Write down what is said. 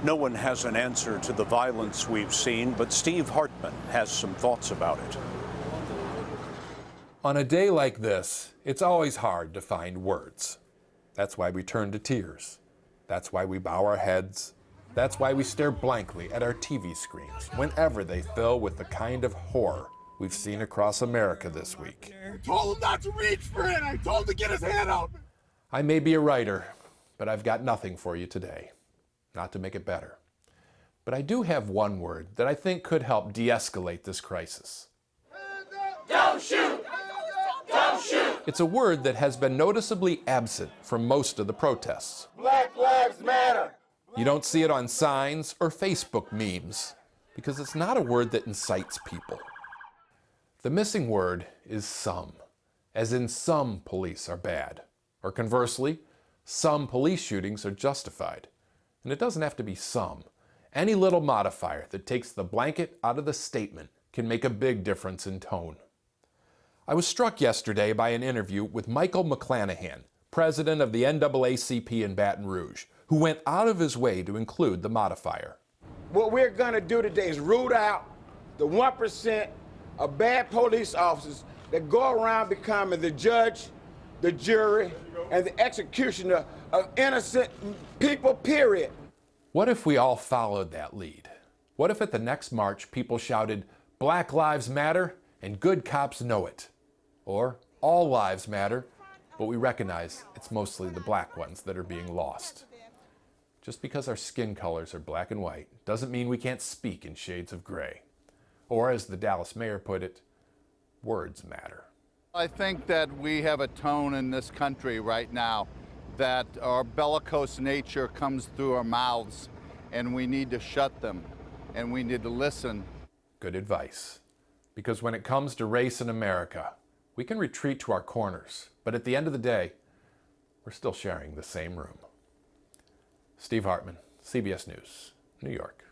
No one has an answer to the violence we've seen, but Steve Hartman has some thoughts about it. On a day like this, it's always hard to find words. That's why we turn to tears. That's why we bow our heads. That's why we stare blankly at our TV screens whenever they fill with the kind of horror we've seen across America this week. I told him not to reach for it. I told him to get his hand out. I may be a writer, but I've got nothing for you today. Not to make it better. But I do have one word that I think could help de-escalate this crisis. Don't shoot! Don't shoot! It's a word that has been noticeably absent from most of the protests. Black Lives Matter. You don't see it on signs or Facebook memes because it's not a word that incites people. The missing word is some, as in some police are bad. Or conversely, some police shootings are justified. And it doesn't have to be some. Any little modifier that takes the blanket out of the statement can make a big difference in tone. I was struck yesterday by an interview with Michael McClanahan, president of the NAACP in Baton Rouge, who went out of his way to include the modifier. What we're going to do today is root out the 1% of bad police officers that go around becoming the judge, the jury, and the executioner of innocent people, period. What if we all followed that lead? What if at the next march people shouted, "Black Lives Matter," and good cops know it? Or, "All lives matter," but we recognize it's mostly the black ones that are being lost. Just because our skin colors are black and white doesn't mean we can't speak in shades of gray. Or, as the Dallas mayor put it, words matter. I think that we have a tone in this country right now that our bellicose nature comes through our mouths, and we need to shut them, and we need to listen. Good advice. Because when it comes to race in America, we can retreat to our corners, but at the end of the day, we're still sharing the same room. Steve Hartman, CBS News, New York.